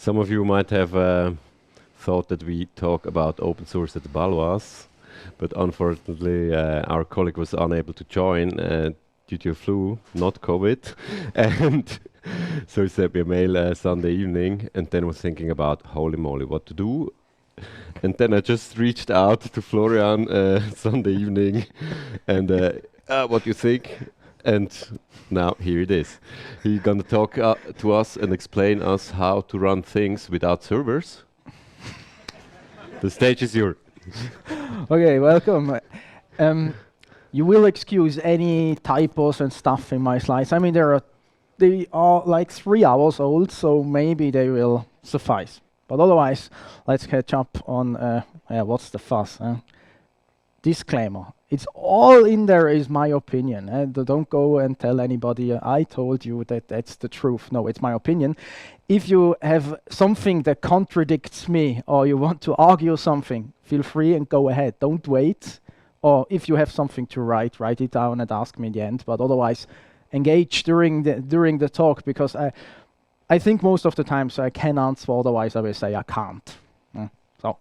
Some of you might have thought that we talk about open source at the Baloise, but unfortunately our colleague was unable to join due to a flu, not COVID. And so he sent me a mail Sunday evening, and then was thinking about, holy moly, what to do. And then I just reached out to Florian Sunday evening and what do you think? And now here it is. He's gonna talk to us and explain us how to run things without servers. The stage is yours. Okay, welcome. You will excuse any typos and stuff in my slides. I mean, they are like 3 hours old, so maybe they will suffice. But otherwise, let's catch up on what's the fuss. Disclaimer. It's all in there is my opinion. Don't go and tell anybody, I told you that that's the truth. No, it's my opinion. If you have something that contradicts me or you want to argue something, feel free and go ahead. Don't wait. Or if you have something to write it down and ask me in the end. But otherwise, engage during the talk, because I think most of the times I can answer, otherwise I will say I can't. So,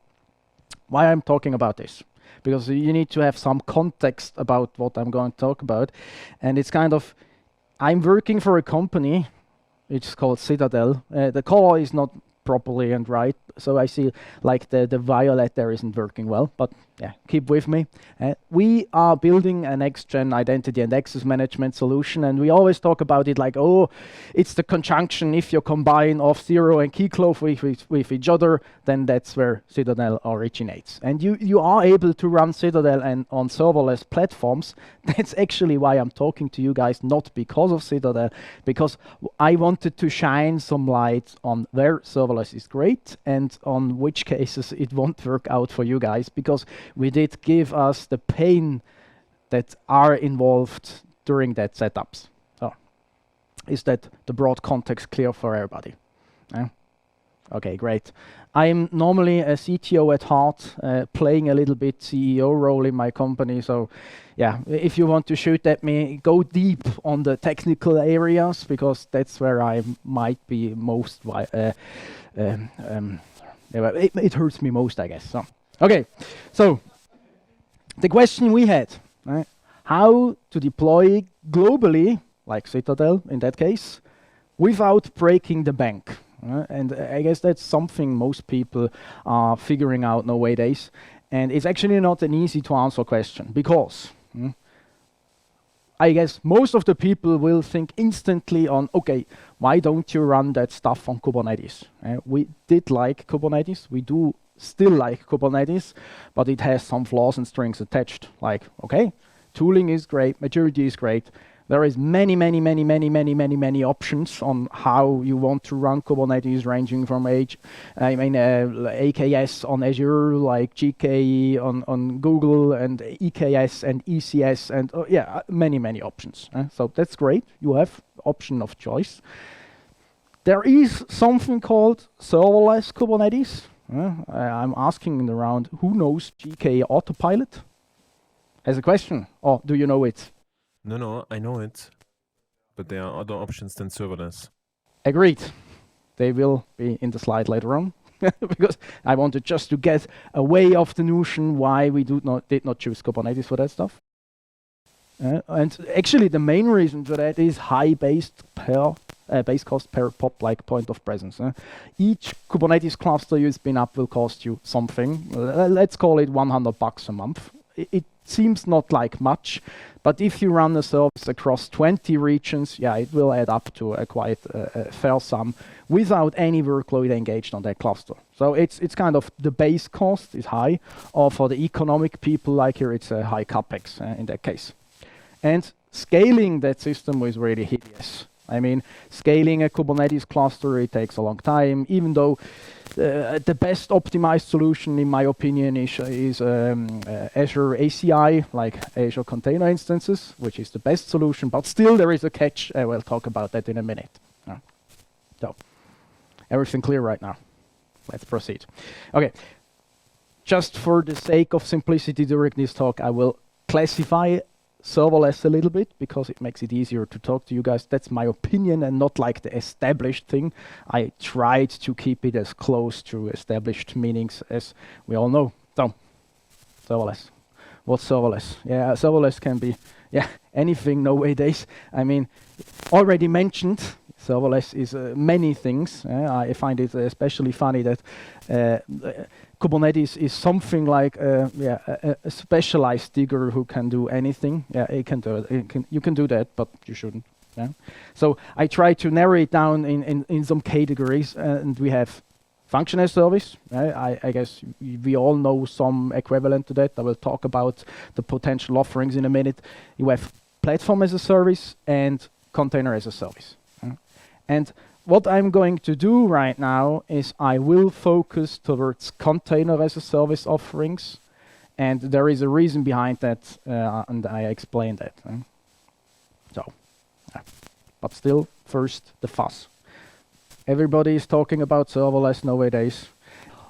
why I'm talking about this? Because you need to have some context about what I'm going to talk about. And it's kind of, I'm working for a company, which is called Zitadel. The color is not properly and right, so I see like the violet there isn't working well, but yeah, keep with me. We are building a next-gen identity and access management solution, and we always talk about it like, oh, it's the conjunction. If you combine Auth0 and Keycloak with each other, then that's where Zitadel originates. And you are able to run Zitadel and on serverless platforms. That's actually why I'm talking to you guys, not because of Zitadel, because I wanted to shine some light on where serverless is great and on which cases it won't work out for you guys, because we did give us the pain that are involved during that setups. So, is that the broad context clear for everybody? Okay, great. I'm normally a CTO at heart, playing a little bit CEO role in my company. So, yeah, if you want to shoot at me, go deep on the technical areas, because that's where I might be most. It hurts me most, I guess. So, okay, so the question we had, right, how to deploy globally, like Zitadel in that case, without breaking the bank. And I guess that's something most people are figuring out nowadays. And it's actually not an easy to answer question, because I guess most of the people will think instantly on, okay, why don't you run that stuff on Kubernetes? We did like Kubernetes. We do still like Kubernetes, but it has some flaws and strings attached. Like, okay, tooling is great, maturity is great. There is many options on how you want to run Kubernetes, ranging from AKS on Azure, like GKE on Google, and EKS and ECS, and yeah, many options. So that's great. You have option of choice. There is something called serverless Kubernetes. I'm asking around, who knows GKE Autopilot? As a question, or do you know it? No, I know it, but there are other options than serverless. Agreed. They will be in the slide later on, because I wanted just to get away of the notion why we did not choose Kubernetes for that stuff. And actually, the main reason for that is high base cost per pop, like point of presence. Each Kubernetes cluster you spin up will cost you something. Let's call it $100 a month. It seems not like much, but if you run a service across 20 regions, yeah, it will add up to a quite fair sum without any workload engaged on that cluster. So it's kind of the base cost is high, or for the economic people like here, it's a high capex in that case. And scaling that system was really hideous. I mean, scaling a Kubernetes cluster, it takes a long time, even though the best optimized solution, in my opinion, is Azure ACI, like Azure Container Instances, which is the best solution, but still there is a catch. We'll talk about that in a minute. So, everything clear right now? Let's proceed. Okay, just for the sake of simplicity during this talk, I will classify serverless a little bit because it makes it easier to talk to you guys. That's my opinion and not like the established thing. I tried to keep it as close to established meanings as we all know. So, serverless. What's serverless? Yeah, serverless can be anything nowadays. I mean, already mentioned, serverless is many things. I find it especially funny that Kubernetes is something like a specialized digger who can do anything. Yeah, it can do it. You can do that, but you shouldn't. Yeah. So I try to narrow it down in some categories, and we have function as service. I guess we all know some equivalent to that. I will talk about the potential offerings in a minute. You have platform as a service and container as a service. And what I'm going to do right now is I will focus towards container as a service offerings, and there is a reason behind that, and I explain that. But still, first the fuzz. Everybody is talking about serverless nowadays.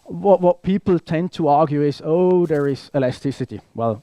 What people tend to argue is, oh, there is elasticity. Well,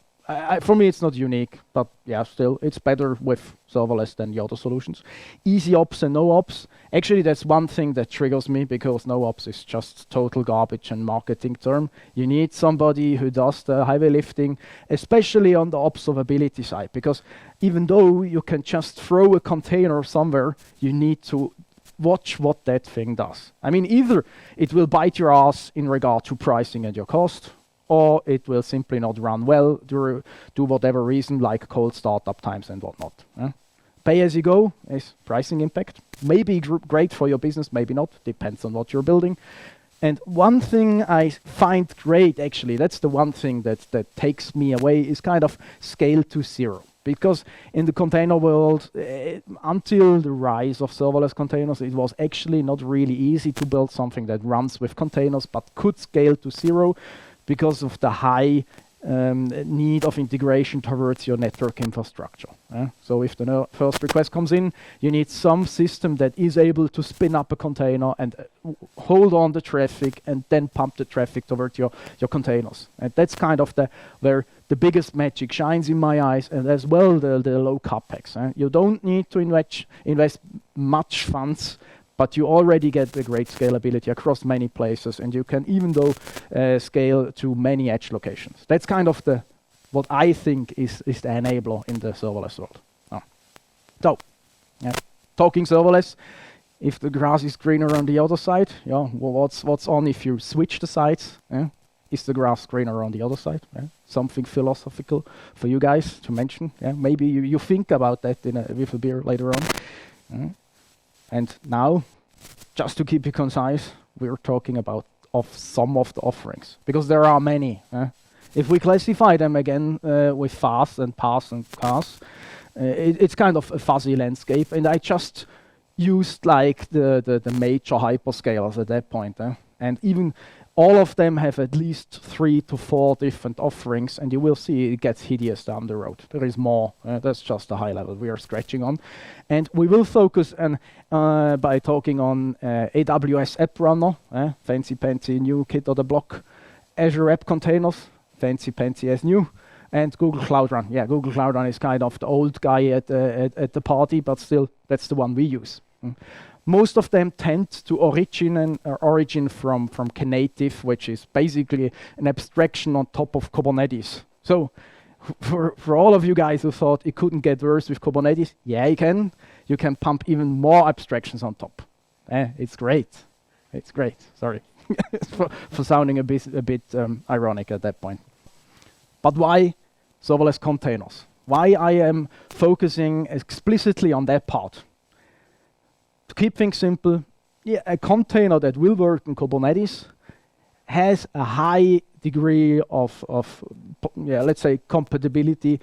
for me, it's not unique, but yeah, still, it's better with serverless than the other solutions. Easy ops and no ops. Actually, that's one thing that triggers me because no ops is just total garbage and marketing term. You need somebody who does the heavy lifting, especially on the observability side, because even though you can just throw a container somewhere, you need to watch what that thing does. I mean, either it will bite your ass in regard to pricing and your cost, or it will simply not run well due to whatever reason, like cold startup times and whatnot. Pay as you go is pricing impact. Maybe great for your business, maybe not. Depends on what you're building. And one thing I find great, actually, that's the one thing that takes me away, is kind of scale to zero. Because in the container world, until the rise of serverless containers, it was actually not really easy to build something that runs with containers but could scale to zero, because of the high need of integration towards your network infrastructure. So if the first request comes in, you need some system that is able to spin up a container and hold on the traffic and then pump the traffic towards your containers. And that's kind of where the biggest magic shines in my eyes, and as well the low capex. You don't need to invest much funds, but you already get the great scalability across many places, and you can even scale to many edge locations. That's kind of what I think is the enabler in the serverless world. So, talking serverless, if the grass is greener on the other side, well, what's on if you switch the sides? Is the grass greener on the other side? Something philosophical for you guys to mention. Maybe you think about that with a beer later on. And now, just to keep it concise, we're talking about some of the offerings, because there are many. If we classify them again with fast and pass and cars, it's kind of a fuzzy landscape, and I just used like the major hyperscalers at that point. And even all of them have at least 3 to 4 different offerings, and you will see it gets hideous down the road. There is more. That's just a high level we are scratching on. And we will focus on by talking on AWS App Runner, fancy new kid on the block. Azure App Containers, fancy as new. And Google Cloud Run. Yeah, Google Cloud Run is kind of the old guy at the party, but still, that's the one we use. Most of them tend to origin from Knative, which is basically an abstraction on top of Kubernetes. So for all of you guys who thought it couldn't get worse with Kubernetes, yeah, you can. You can pump even more abstractions on top. It's great. It's great. Sorry for sounding a bit ironic at that point. But why serverless containers? Why I am focusing explicitly on that part? To keep things simple, a container that will work in Kubernetes has a high degree of let's say, compatibility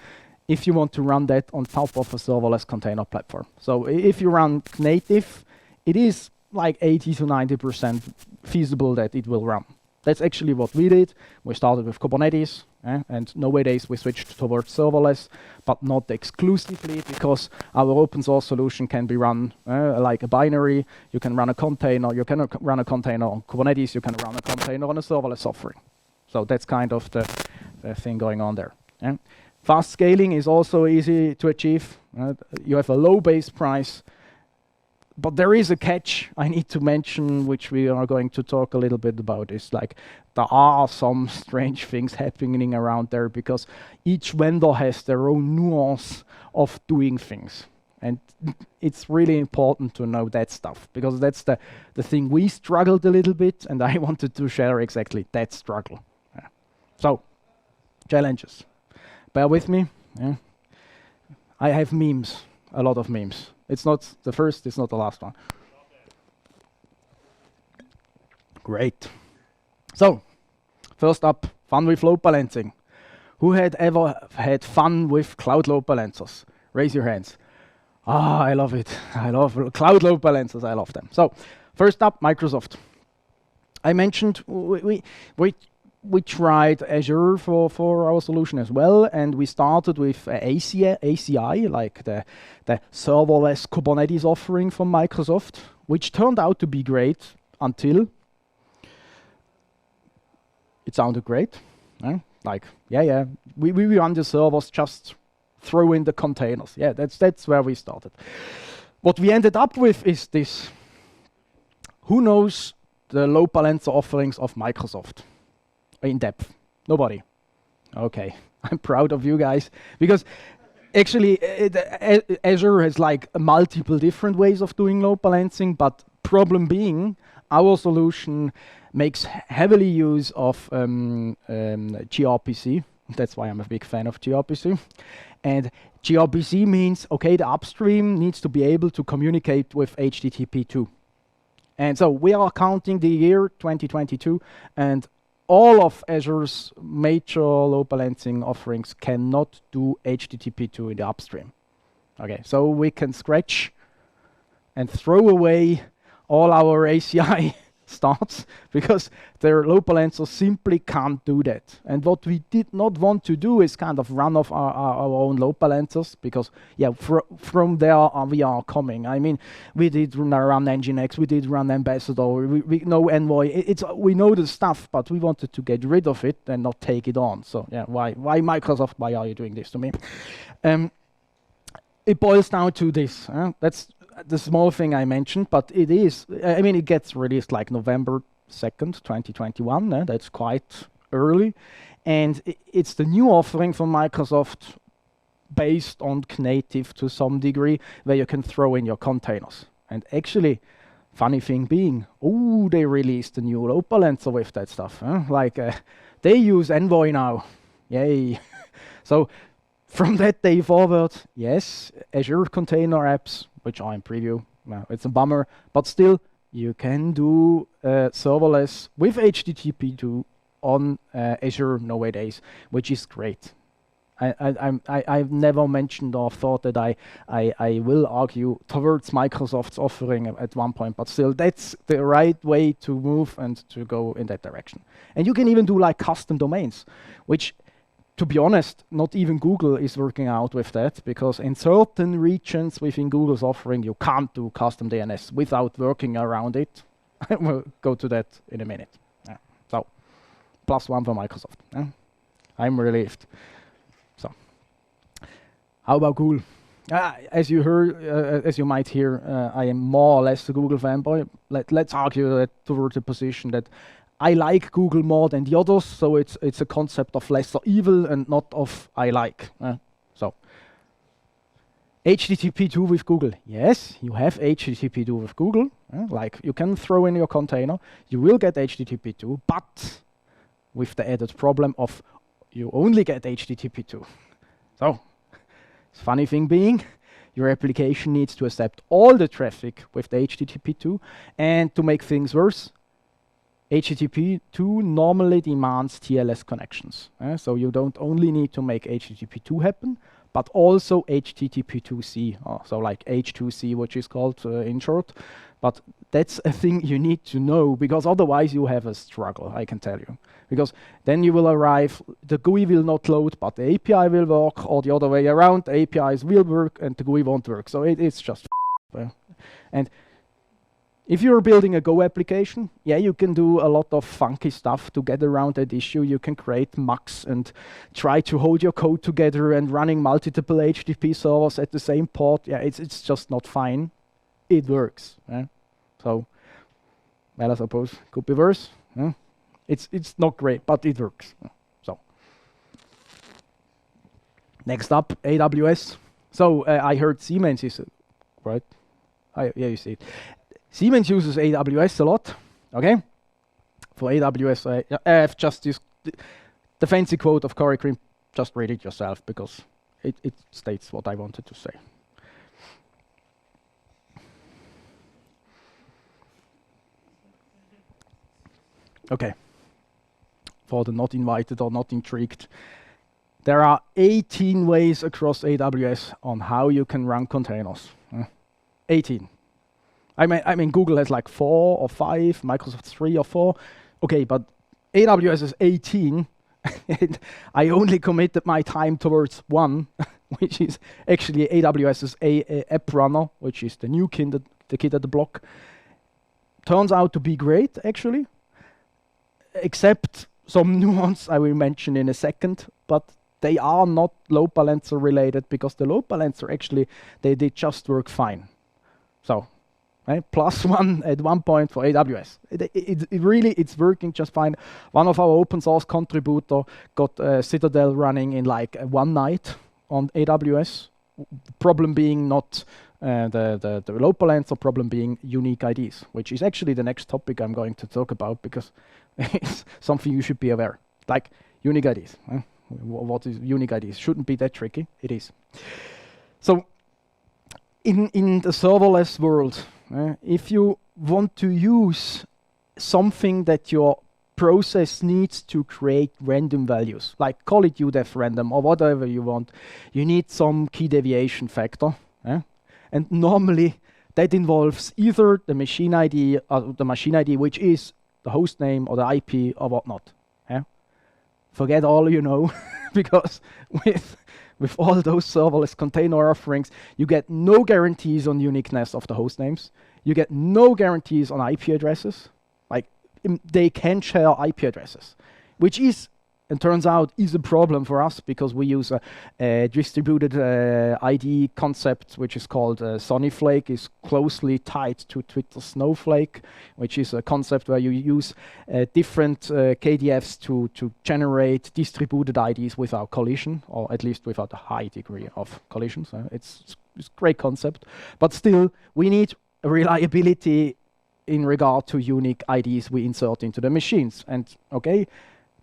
if you want to run that on top of a serverless container platform. So if you run native, it is like 80 to 90% feasible that it will run. That's actually what we did. We started with Kubernetes, and nowadays we switched towards serverless, but not exclusively, because our open source solution can be run like a binary. You can run a container. You can run a container on Kubernetes. You can run a container on a serverless offering. So that's kind of the thing going on there. Fast scaling is also easy to achieve. You have a low base price, but there is a catch I need to mention, which we are going to talk a little bit about. Is like there are some strange things happening around there because each vendor has their own nuance of doing things. And it's really important to know that stuff because that's the thing we struggled a little bit, and I wanted to share exactly that struggle. Yeah. So, challenges. Bear with me. Yeah. I have memes, a lot of memes. It's not the first, it's not the last one. Great. So, first up, fun with load balancing. Who had ever had fun with cloud load balancers? Raise your hands. Ah, I love it. I love cloud load balancers. I love them. So, first up, Microsoft. I mentioned we tried Azure for our solution as well, and we started with ACI, like the serverless Kubernetes offering from Microsoft, which turned out to be great until it sounded great. Like, we run the servers, just throw in the containers. Yeah, that's where we started. What we ended up with is this. Who knows the load balancer offerings of Microsoft in depth? Nobody. Okay, I'm proud of you guys because actually Azure has like multiple different ways of doing load balancing, but problem being our solution makes heavily use of gRPC. That's why I'm a big fan of gRPC. And gRPC means, okay, the upstream needs to be able to communicate with HTTP2. And so we are counting the year 2022, and all of Azure's major load balancing offerings cannot do HTTP2 in the upstream. Okay, so we can scratch and throw away all our ACI starts because their load balancers simply can't do that. And what we did not want to do is kind of run off our own load balancers because, from there we are coming. I mean, we did run Nginx, we did run Ambassador, we know Envoy. We know the stuff, but we wanted to get rid of it and not take it on. So yeah, why Microsoft? Why are you doing this to me? It boils down to this. That's the small thing I mentioned, but it is, I mean, it gets released like November 2nd, 2021. That's quite early. And it's the new offering from Microsoft based on Knative to some degree, where you can throw in your containers. And actually, funny thing being, they released a new load balancer with that stuff. Like, they use Envoy now. Yay. So, from that day forward, yes, Azure Container Apps, which are in preview. Well, it's a bummer, but still, you can do serverless with HTTP2 on Azure nowadays, which is great. I've never mentioned or thought that I will argue towards Microsoft's offering at one point, but still, that's the right way to move and to go in that direction. And you can even do like custom domains, which, to be honest, not even Google is working out with that, because in certain regions within Google's offering, you can't do custom DNS without working around it. We'll go to that in a minute. So, +1 for Microsoft. I'm relieved. So, how about Google? As you heard, as you might hear, I am more or less a Google fanboy. Let's argue that towards the position that I like Google more than the others, so it's a concept of lesser evil and not of I like. So, HTTP2 with Google. Yes, you have HTTP2 with Google. Like, you can throw in your container. You will get HTTP2, but with the added problem of you only get HTTP2. So, funny thing being, your application needs to accept all the traffic with the HTTP2, and to make things worse, HTTP2 normally demands TLS connections. So you don't only need to make HTTP2 happen, but also HTTP2C, so like H2C, which is called in short. But that's a thing you need to know, because otherwise you have a struggle, I can tell you. Because then you will arrive, the GUI will not load, but the API will work, or the other way around, the APIs will work and the GUI won't work. So it's just and If you're building a Go application, yeah, you can do a lot of funky stuff to get around that issue. You can create mux and try to hold your code together and running multiple HTTP servers at the same port. Yeah, it's just not fine. It works. So, well, I suppose could be worse. It's not great, but it works. So, next up, AWS. So I heard Siemens is right. Yeah, you see it. Siemens uses AWS a lot, okay? For AWS, I've just used the fancy quote of Corey Cream. Just read it yourself because it states what I wanted to say. Okay. For the not invited or not intrigued, there are 18 ways across AWS on how you can run containers. 18. I mean, Google has like 4 or 5, Microsoft 3 or 4. Okay, but AWS is 18. And I only committed my time towards one, which is actually AWS's app runner, which is the new kid at the block. Turns out to be great, actually, except some nuance I will mention in a second, but they are not load balancer related because the load balancer actually, they just work fine. So, +1 at one point for AWS. It really, it's working just fine. One of our open source contributor got Zitadel running in like one night on AWS. Problem being not the load balancer, problem being unique IDs, which is actually the next topic I'm going to talk about because it's something you should be aware. Like unique IDs. What is unique IDs? Shouldn't be that tricky. It is. So in the serverless world, if you want to use something that your process needs to create random values, like call it UDEF random or whatever you want, you need some key deviation factor. And normally that involves either the machine ID or the machine ID, which is the host name or the IP or whatnot. Forget all you know, because with all those serverless container offerings, you get no guarantees on uniqueness of the host names. You get no guarantees on IP addresses. Like they can share IP addresses, which is, and turns out, is a problem for us because we use a distributed ID concept, which is called Sunnyflake, is closely tied to Twitter Snowflake, which is a concept where you use different KDFs to generate distributed IDs without collision, or at least without a high degree of collisions. It's a great concept, but still, we need reliability in regard to unique IDs we insert into the machines. And okay,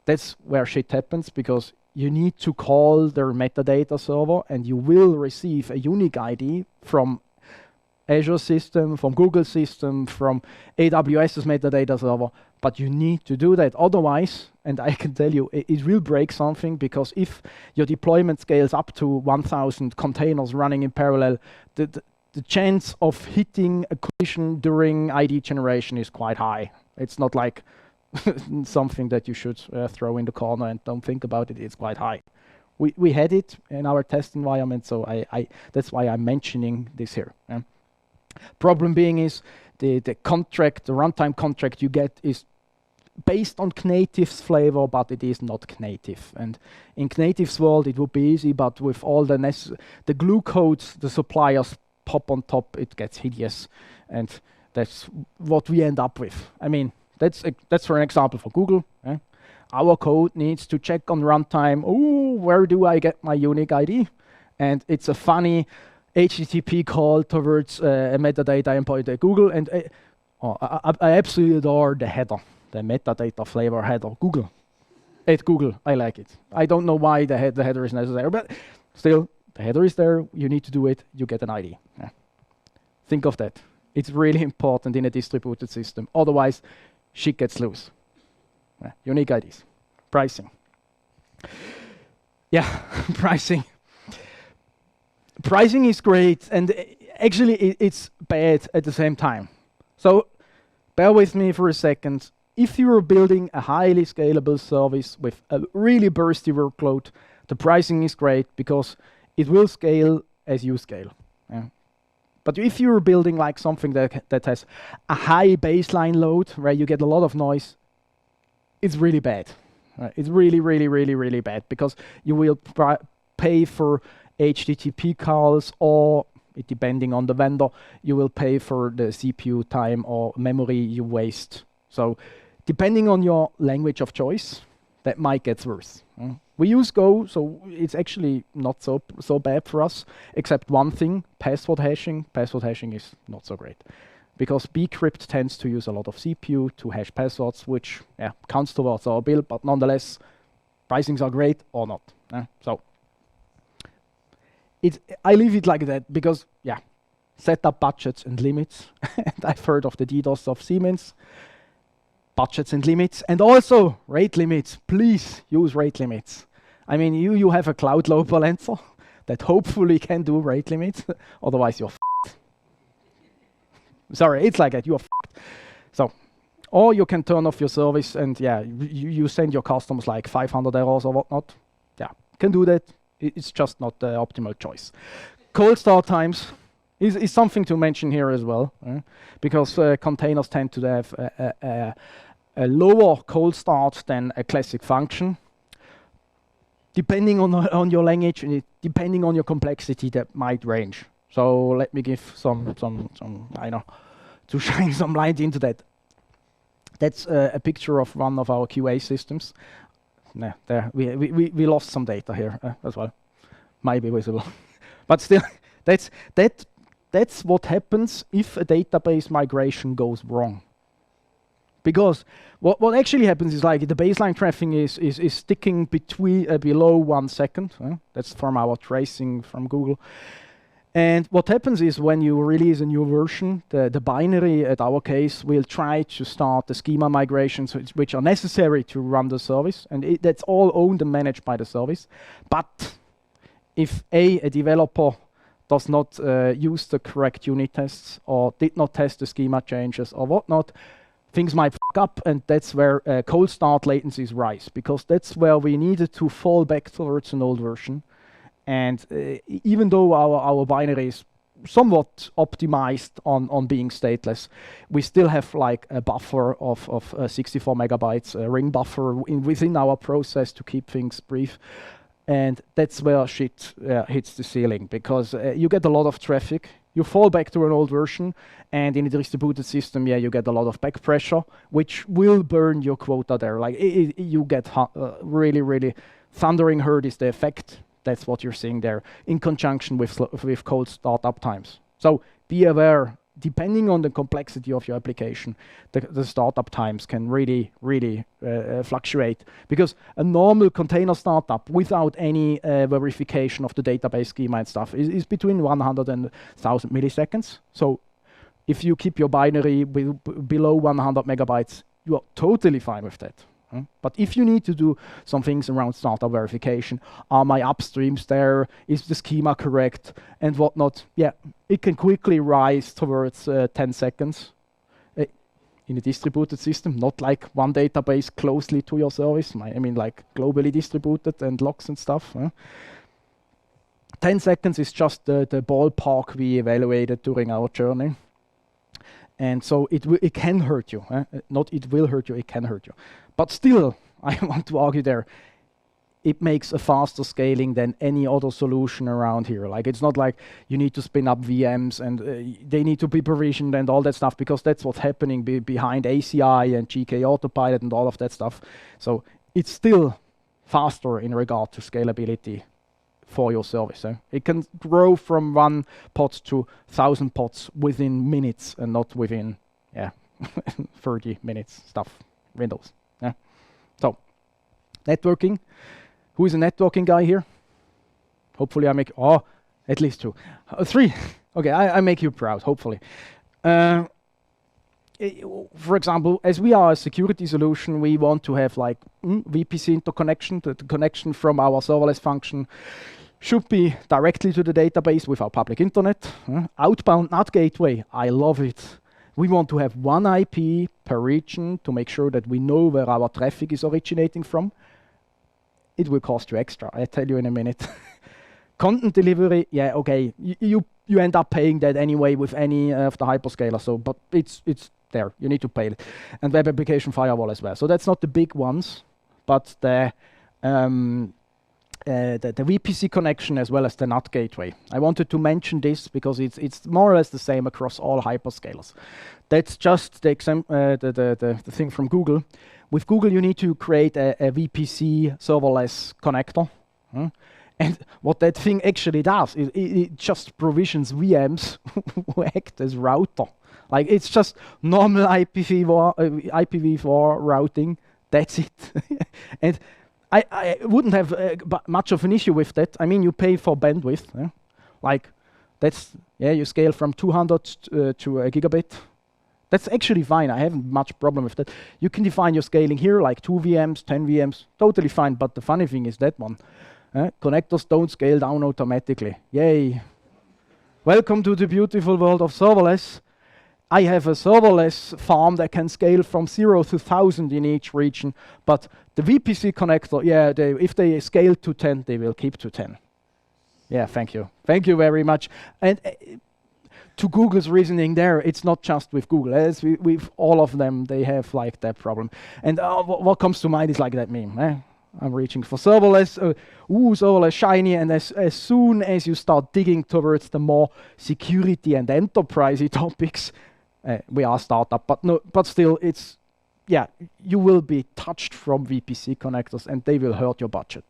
that's where shit happens because you need to call their metadata server and you will receive a unique ID from Azure system, from Google system, from AWS's metadata server, but you need to do that. Otherwise, and I can tell you, it will break something because if your deployment scales up to 1,000 containers running in parallel, the chance of hitting a collision during ID generation is quite high. It's not like something that you should throw in the corner and don't think about it. It's quite high. We had it in our test environment, so that's why I'm mentioning this here. Problem being is the contract, the runtime contract you get is based on Knative's flavor, but it is not Knative. And in Knative's world, it would be easy, but with all the glue codes the suppliers pop on top, it gets hideous, and that's what we end up with. I mean, that's for an example for Google. Our code needs to check on runtime, where do I get my unique ID? And it's a funny HTTP call towards a metadata endpoint at Google. And I absolutely adore the header, the metadata flavor header, Google. At Google, I like it. I don't know why the header is necessary, but still, the header is there, you need to do it, you get an ID. Think of that. It's really important in a distributed system. Otherwise, shit gets loose. Unique IDs. Pricing. Yeah, pricing. Pricing is great, and actually it's bad at the same time. So bear with me for a second. If you are building a highly scalable service with a really bursty workload, the pricing is great because it will scale as you scale. But if you're building like something that has a high baseline load where you get a lot of noise, it's really bad. It's really, really, really, really bad, because you will pay for HTTP calls, or depending on the vendor, you will pay for the CPU time or memory you waste. So depending on your language of choice, that might get worse. We use Go, so it's actually not so bad for us, except one thing: password hashing. Password hashing is not so great, because bcrypt tends to use a lot of CPU to hash passwords, which counts towards our bill, but nonetheless, pricings are great or not. So I leave it like that, because set up budgets and limits. And I've heard of the DDoS of Siemens. Budgets and limits, and also rate limits. Please use rate limits. I mean, you have a cloud load balancer that hopefully can do rate limits, otherwise you're f***ed. Sorry, it's like that, you're f***ed. So, or you can turn off your service and you send your customers like 500 errors or whatnot. Yeah, can do that. It's just not the optimal choice. Cold start times is something to mention here as well, because containers tend to have a lower cold start than a classic function. Depending on your language and depending on your complexity, that might range. So let me give some I know, to shine some light into that. That's a picture of one of our QA systems. There we lost some data here as well. Might be visible, but still, that's what happens if a database migration goes wrong. Because what actually happens is, like, the baseline traffic is sticking between below 1 second. That's from our tracing from Google. And what happens is, when you release a new version, the binary, at our case, will try to start the schema migrations which are necessary to run the service. And that's all owned and managed by the service. But if a developer does not use the correct unit tests, or did not test the schema changes or whatnot, things might fuck up, and that's where cold start latencies rise, because that's where we needed to fall back towards an old version. And even though our binary is somewhat optimized on being stateless, we still have like a buffer of 64 megabytes, a ring buffer within our process to keep things brief. And that's where shit hits the ceiling, because you get a lot of traffic. You fall back to an old version, and in a distributed system, you get a lot of back pressure, which will burn your quota there. Like you get really, really thundering herd is the effect. That's what you're seeing there, in conjunction with cold startup times. So be aware, depending on the complexity of your application, the startup times can really, really fluctuate, because a normal container startup without any verification of the database schema and stuff is between 100 and 1,000 milliseconds. So if you keep your binary below 100 megabytes, you are totally fine with that. But if you need to do some things around startup verification, are my upstreams there, is the schema correct, and whatnot, it can quickly rise towards 10 seconds in a distributed system, not like one database closely to your service. I mean, like globally distributed and logs and stuff. 10 seconds is just the ballpark we evaluated during our journey. And so it can hurt you. Not it will hurt you, it can hurt you. But still, I want to argue there, it makes a faster scaling than any other solution around here. Like, it's not like you need to spin up VMs and they need to be provisioned and all that stuff, because that's what's happening behind ACI and GK Autopilot and all of that stuff. So it's still faster in regard to scalability for your service. It can grow from 1 pod to 1,000 pods within minutes, and not within 30 minutes stuff, windows. So networking. Who is a networking guy here? Hopefully I make, at least 2. 3. Okay, I make you proud, hopefully. For example, as we are a security solution, we want to have like VPC interconnection. The connection from our serverless function should be directly to the database with our public internet. Outbound NAT gateway, I love it. We want to have one IP per region to make sure that we know where our traffic is originating from. It will cost you extra, I'll tell you in a minute. Content delivery, yeah, okay. You end up paying that anyway with any of the hyperscalers. So, but it's there. You need to pay it, and web application firewall as well. So that's not the big ones, but the VPC connection as well as the NAT gateway. I wanted to mention this because it's more or less the same across all hyperscalers. That's just the thing from Google. With Google, you need to create a VPC serverless connector. And what that thing actually does is it just provisions VMs who act as router. Like it's just normal IPv4 routing. That's it. And I wouldn't have much of an issue with that. I mean, you pay for bandwidth. Like that's, you scale from 200 to a gigabit. That's actually fine. I haven't much problem with that. You can define your scaling here, like 2 VMs, 10 VMs, totally fine. But the funny thing is that one. Connectors don't scale down automatically. Yay. Welcome to the beautiful world of serverless. I have a serverless farm that can scale from 0 to 1,000 in each region, but the VPC connector, if they scale to 10, they will keep to 10. Yeah, thank you. Thank you very much. And to Google's reasoning there, it's not just with Google. As with all of them, they have like that problem. And what comes to mind is like that meme. I'm reaching for serverless. Serverless shiny. And as soon as you start digging towards the more security and enterprisey topics, we are a startup, but still, you will be touched from VPC connectors, and they will hurt your budget.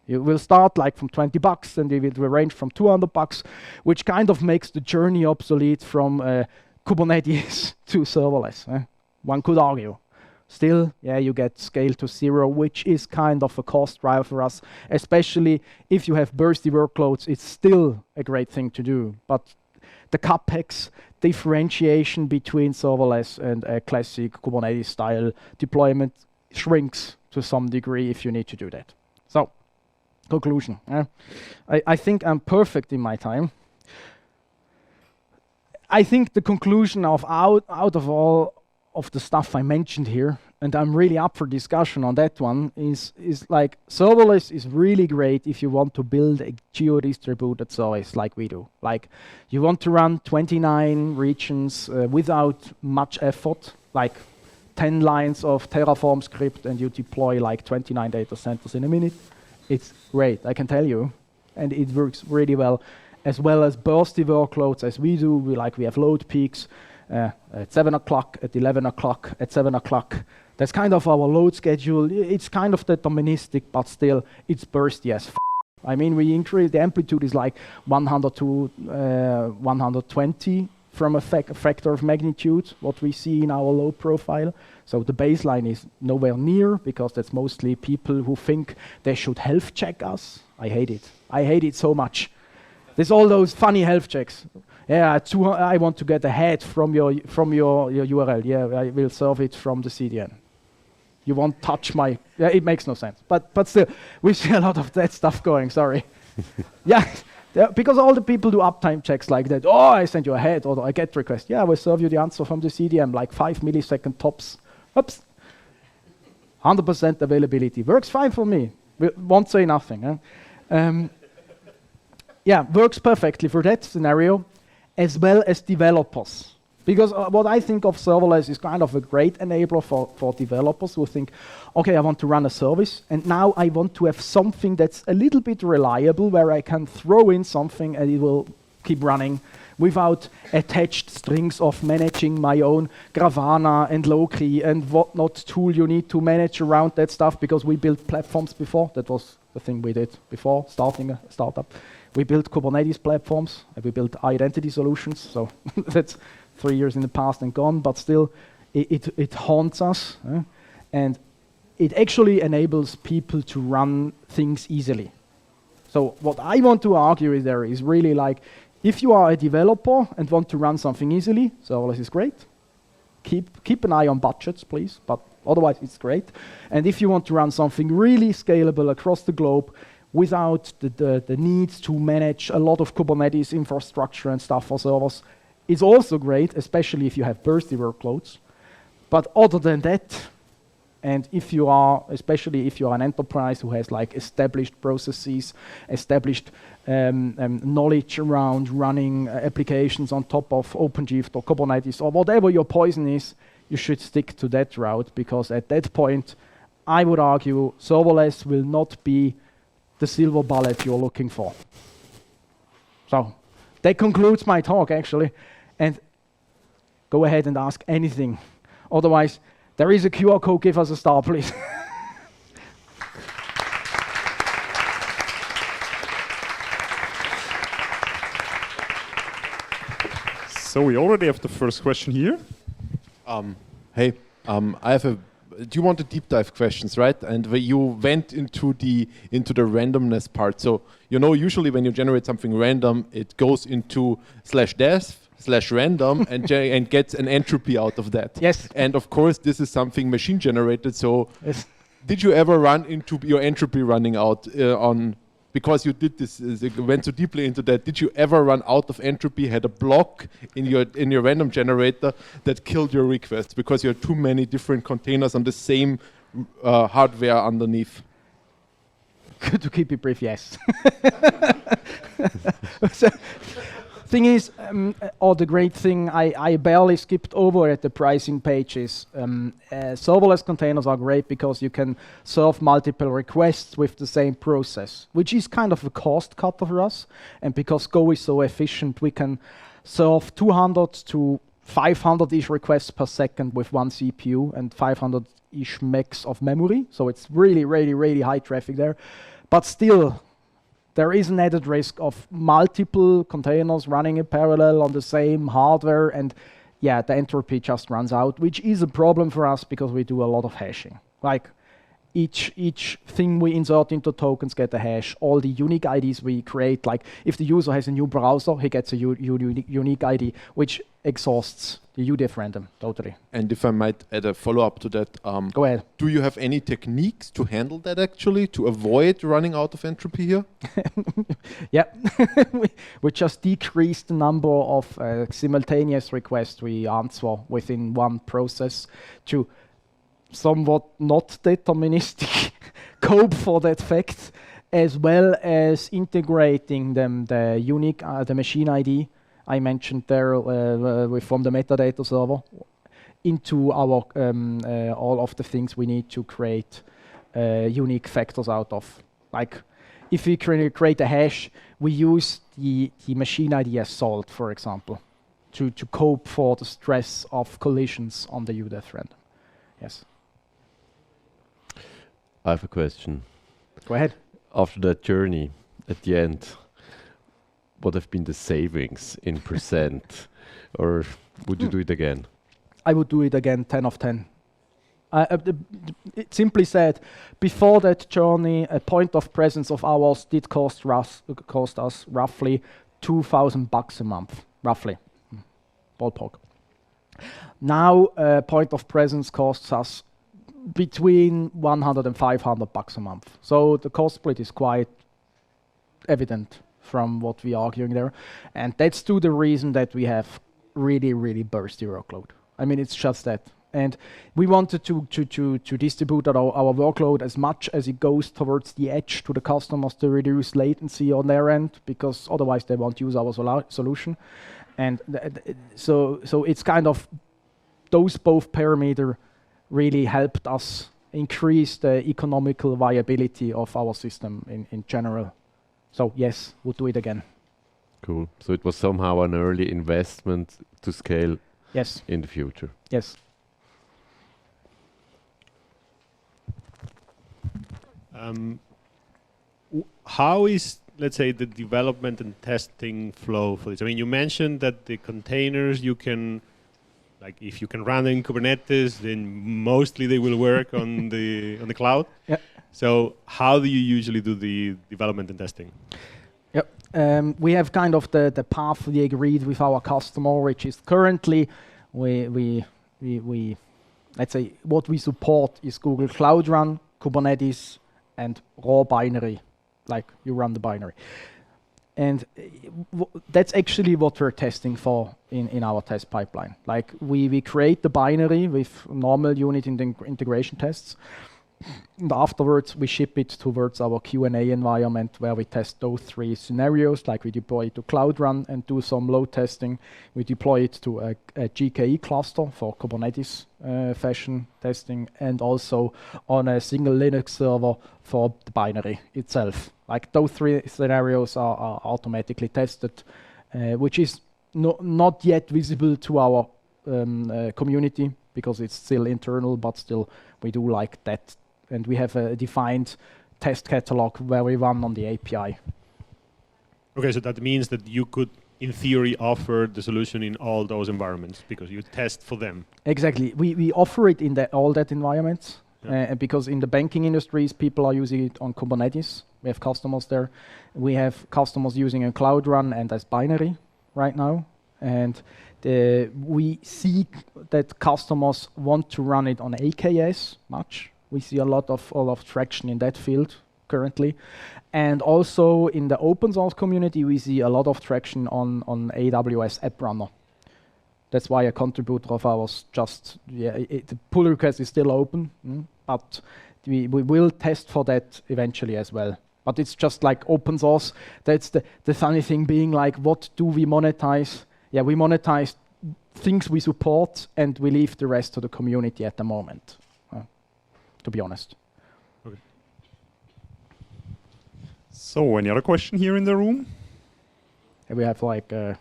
You will start like from $20, and it will range from $200, which kind of makes the journey obsolete from Kubernetes to serverless. One could argue. Still, you get scale to 0, which is kind of a cost driver for us, especially if you have bursty workloads. It's still a great thing to do, but the CapEx differentiation between serverless and a classic Kubernetes style deployment shrinks to some degree if you need to do that. So, conclusion. I think I'm perfect in my time. I think the conclusion of out of all of the stuff I mentioned here, and I'm really up for discussion on that one, is like serverless is really great if you want to build a geo-distributed service like we do. Like you want to run 29 regions without much effort, like 10 lines of Terraform script, and you deploy like 29 data centers in a minute. It's great, I can tell you, and it works really well as bursty workloads as we do. We have load peaks. At 7 o'clock, at 11 o'clock, at 7 o'clock. That's kind of our load schedule. It's kind of deterministic, but still, it's bursty as f. I mean, we increase the amplitude is like 100 to 120 from a factor of magnitude, what we see in our load profile. So the baseline is nowhere near, because that's mostly people who think they should health check us. I hate it. I hate it so much. There's all those funny health checks. I want to get a head from your URL. I will serve it from the CDN. You won't touch my. It makes no sense. But still, we see a lot of that stuff going. Sorry. Because all the people do uptime checks like that. Oh, I send you a head or a GET request. I will serve you the answer from the CDN, like 5 millisecond tops. Oops. 100% availability works fine for me. We won't say nothing. Works perfectly for that scenario, as well as developers. Because what I think of serverless is kind of a great enabler for developers who think, okay, I want to run a service, and now I want to have something that's a little bit reliable, where I can throw in something and it will keep running without attached strings of managing my own Grafana and Loki and whatnot tool you need to manage around that stuff, because we built platforms before. That was the thing we did before starting a startup. We built Kubernetes platforms, and we built identity solutions, so that's 3 years in the past and gone, but still it haunts us, and it actually enables people to run things easily. So what I want to argue is really like, if you are a developer and want to run something easily, serverless is great. Keep an eye on budgets, please, but otherwise it's great. And if you want to run something really scalable across the globe, without the need to manage a lot of Kubernetes infrastructure and stuff for servers, it's also great, especially if you have bursty workloads. But other than that, And if you are, especially if you are an enterprise who has like established processes, established knowledge around running applications on top of OpenShift or Kubernetes or whatever your poison is, you should stick to that route, because at that point, I would argue serverless will not be the silver bullet you're looking for. So that concludes my talk, actually. And go ahead and ask anything. Otherwise, there is a QR code. Give us a star, please. So we already have the first question here. Hey, I have a. Do you want the deep dive questions, right? And where you went into the randomness part. So you know, usually when you generate something random, it goes into /def/random and gets an entropy out of that. Yes. And of course, this is something machine generated. So Yes. did you ever run into your entropy running out on? Because you did this, you went so deeply into that. Did you ever run out of entropy? Had a block in your random generator that killed your request because you had too many different containers on the same hardware underneath? To keep it brief, yes. So, thing is, or the great thing I barely skipped over at the pricing pages. Serverless containers are great because you can serve multiple requests with the same process, which is kind of a cost cutter for us. And because Go is so efficient, we can serve 200 to 500-ish requests per second with one CPU and 500-ish megs of memory. So it's really, really, really high traffic there. But still, there is an added risk of multiple containers running in parallel on the same hardware, and yeah, the entropy just runs out, which is a problem for us because we do a lot of hashing. Like each thing we insert into tokens get a hash. All the unique IDs we create, like if the user has a new browser, he gets a unique ID, which exhausts the UDF random totally. And if I might add a follow-up to that, Go ahead. do you have any techniques to handle that actually, to avoid running out of entropy here? Yeah, we just decrease the number of simultaneous requests we answer within one process to somewhat not deterministic code for that fact, as well as integrating them, the unique, the machine ID I mentioned there from the metadata server into our all of the things we need to create unique factors out of. Like if we create a hash, we use the machine ID as salt, for example, to cope for the stress of collisions on the UDF random. Yes. I have a question. Go ahead. After that journey, at the end, what have been the savings in percent? Or would you do it again? I would do it again, 10 of 10. It simply said, before that journey, a point of presence of ours did cost us roughly $2,000 a month, roughly, ballpark. Now, a point of presence costs us between $100 and $500 a month. So the cost split is quite evident from what we are arguing there. And that's to the reason that we have really, really bursty workload. I mean, it's just that. And we wanted to distribute our workload as much as it goes towards the edge to the customers to reduce latency on their end, because otherwise they won't use our solution. And so it's kind of those both parameters really helped us increase the economical viability of our system in general. So yes, we'll do it again. Cool. So it was somehow an early investment to scale Yes. in the future. Yes. How is, let's say, the development and testing flow for this? I mean, you mentioned that the containers you can, like, if you can run in Kubernetes, then mostly they will work on the cloud. Yeah. So how do you usually do the development and testing? Yep. We have kind of the path we agreed with our customer, which is currently we let's say what we support is Google Cloud Run, Kubernetes, and raw binary, like you run the binary. And that's actually what we're testing for in our test pipeline. Like we create the binary with normal unit integration tests. And afterwards, we ship it towards our Q&A environment where we test those 3 scenarios, like we deploy it to Cloud Run and do some load testing. We deploy it to a GKE cluster for Kubernetes fashion testing, and also on a single Linux server for the binary itself. Like those 3 scenarios are automatically tested, which is not yet visible to our community because it's still internal, but still we do like that. And we have a defined test catalog where we run on the API. Okay, so that means that you could, in theory, offer the solution in all those environments because you test for them. Exactly. We offer it in all that environments because in the banking industries, people are using it on Kubernetes. We have customers there. We have customers using a Cloud Run and as binary right now. And we see that customers want to run it on AKS much. We see a lot of traction in that field currently. And also in the open source community, we see a lot of traction on AWS App Runner. That's why a contributor of ours the pull request is still open, but we will test for that eventually as well. But it's just like open source. That's the funny thing being like, what do we monetize? Yeah, we monetize things we support and we leave the rest to the community at the moment. To be honest. Okay. So, any other question here in the room? We have like 10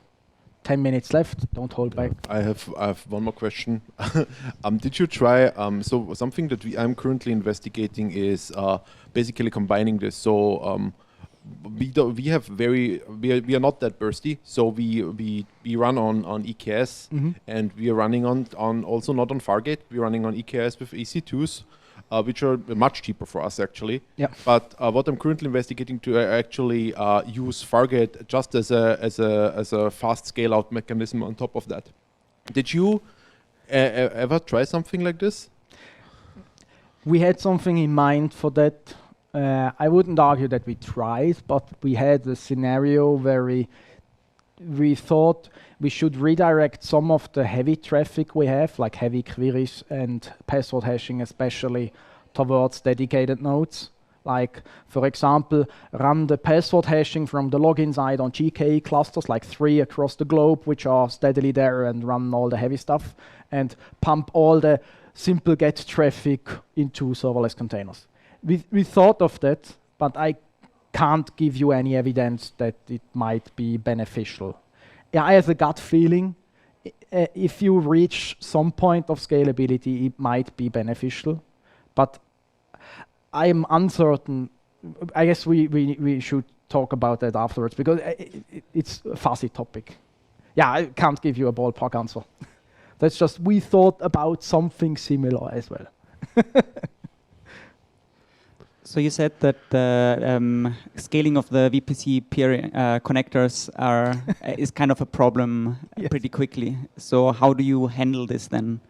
minutes left. Don't hold back. I have one more question. Did you try? So something that I'm currently investigating is basically combining this. So we are not that bursty. So we run on EKS, and we are running on also not on Fargate. We're running on EKS with EC2s. Which are much cheaper for us actually. Yeah. But what I'm currently investigating to actually use Fargate just as a fast scale out mechanism on top of that. Did you ever try something like this? We had something in mind for that. I wouldn't argue that we tried, but we had a scenario where we thought we should redirect some of the heavy traffic we have, like heavy queries and password hashing especially, towards dedicated nodes. Like, for example, run the password hashing from the login side on GKE clusters, like 3 across the globe, which are steadily there, and run all the heavy stuff, and pump all the simple get traffic into serverless containers. We thought of that, but I can't give you any evidence that it might be beneficial. Yeah, I have a gut feeling if you reach some point of scalability, it might be beneficial, but I am uncertain. I guess we should talk about that afterwards because it's a fuzzy topic. Yeah, I can't give you a ballpark answer. That's just, we thought about something similar as well. So you said that the scaling of the VPC peer connectors is kind of a problem pretty quickly. So how do you handle this then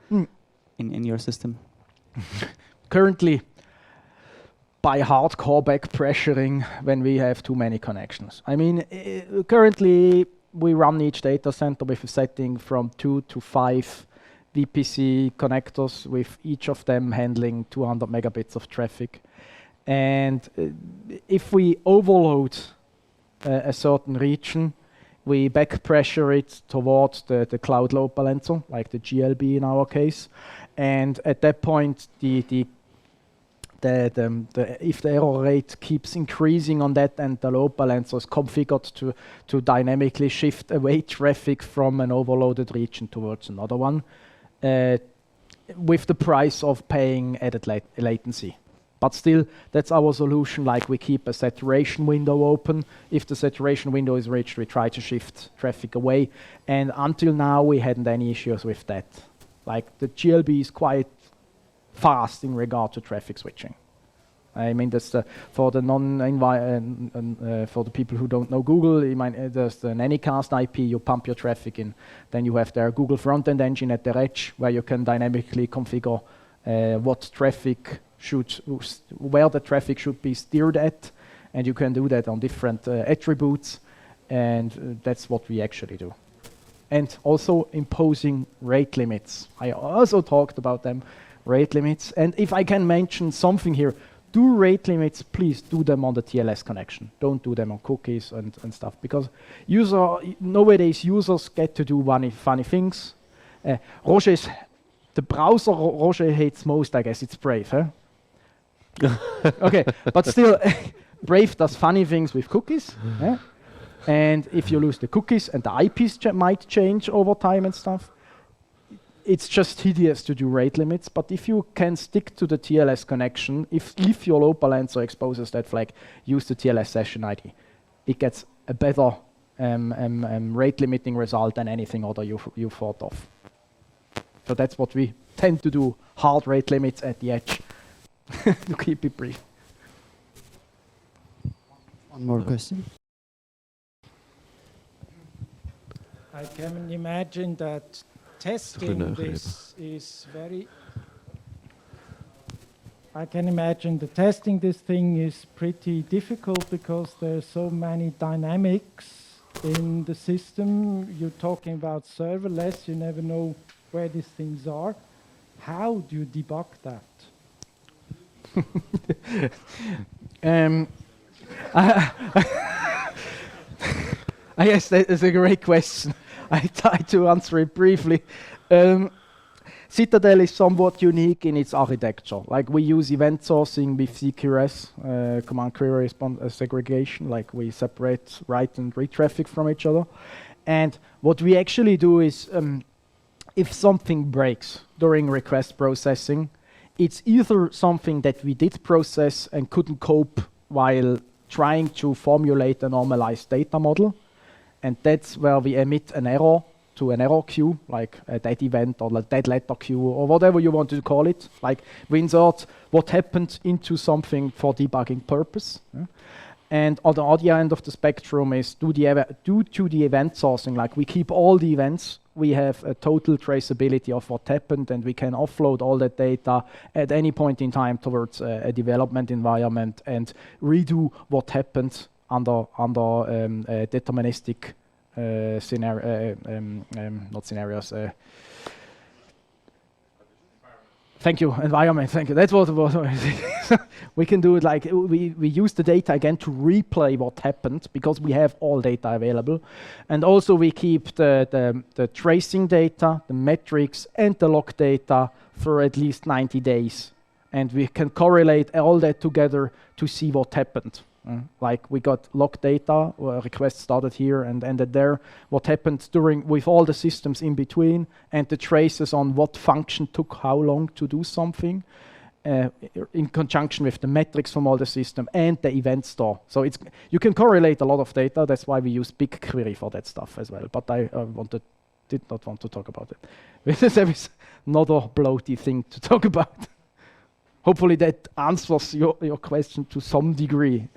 in your system? Currently, by hardcore back pressuring when we have too many connections. I mean, currently we run each data center with a setting from 2 to 5 VPC connectors, with each of them handling 200 megabits of traffic. And if we overload a certain region, we back pressure it towards the cloud load balancer, like the GLB in our case. And at that point, if the error rate keeps increasing on that, and the load balancer is configured to dynamically shift away traffic from an overloaded region towards another one, with the price of paying added latency. But still, that's our solution. Like, we keep a saturation window open. If the saturation window is reached, we try to shift traffic away. And until now, we hadn't any issues with that. Like, the GLB is quite fast in regard to traffic switching. I mean, that's for the for the people who don't know Google, there's the Anycast IP. You pump your traffic in, then you have their Google front-end engine at their edge, where you can dynamically configure where the traffic should be steered at, and you can do that on different attributes. And that's what we actually do. And also imposing rate limits. I also talked about them, rate limits. And if I can mention something here, do rate limits, please do them on the TLS connection. Don't do them on cookies and stuff, because nowadays users get to do funny things. The browser Roger hates most, I guess, it's Brave, huh? Okay, but still, Brave does funny things with cookies. And if you lose the cookies and the IPs might change over time and stuff, it's just hideous to do rate limits. But if you can stick to the TLS connection, if your load balancer exposes that flag, use the TLS session ID. It gets a better rate limiting result than anything other you thought of. So that's what we tend to do, hard rate limits at the edge, to keep it brief. One more question. I can imagine that testing this is very... I can imagine that testing this thing is pretty difficult because there's so many dynamics in the system. You're talking about serverless, you never know where these things are. How do you debug that? I guess that is a great question. I try to answer it briefly. Zitadel is somewhat unique in its architecture. Like we use event sourcing with CQRS, command query segregation, like we separate write and read traffic from each other. And what we actually do is, if something breaks during request processing, it's either something that we did process and couldn't cope while trying to formulate a normalized data model, and that's where we emit an error to an error queue, like a dead event or a dead letter queue or whatever you want to call it. Like we insert what happened into something for debugging purpose. And on the other end of the spectrum is due to the event sourcing, like we keep all the events, we have a total traceability of what happened, and we can offload all that data at any point in time towards a development environment and redo what happened under deterministic scenario, not scenarios. Thank you, environment. Thank you. That's what it was. We can do it like we use the data again to replay what happened because we have all data available, and also we keep the tracing data, the metrics, and the log data for at least 90 days, and we can correlate all that together to see what happened. Like we got log data, request started here and ended there, what happened with all the systems in between, and the traces on what function took how long to do something, in conjunction with the metrics from all the system and the event store. So you can correlate a lot of data. That's why we use BigQuery for that stuff as well. But I did not want to talk about it. There is another bloaty thing to talk about. Hopefully that answers your question to some degree.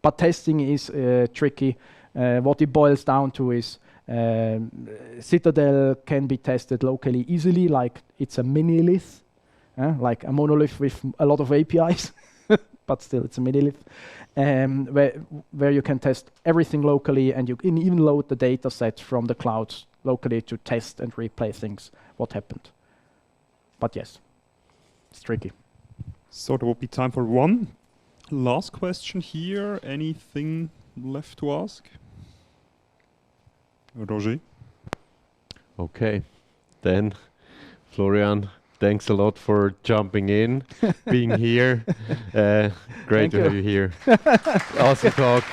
But testing is tricky. What it boils down to is Zitadel can be tested locally easily, like it's a mini-lith, like a monolith with a lot of APIs, but still it's a mini-lith, where you can test everything locally, and you can even load the data set from the cloud locally to test and replay things, what happened. But yes, it's tricky. So there will be time for one last question here. Anything left to ask? Roger? Okay, then Florian, thanks a lot for jumping in, being here. Great to have you here. Awesome talk.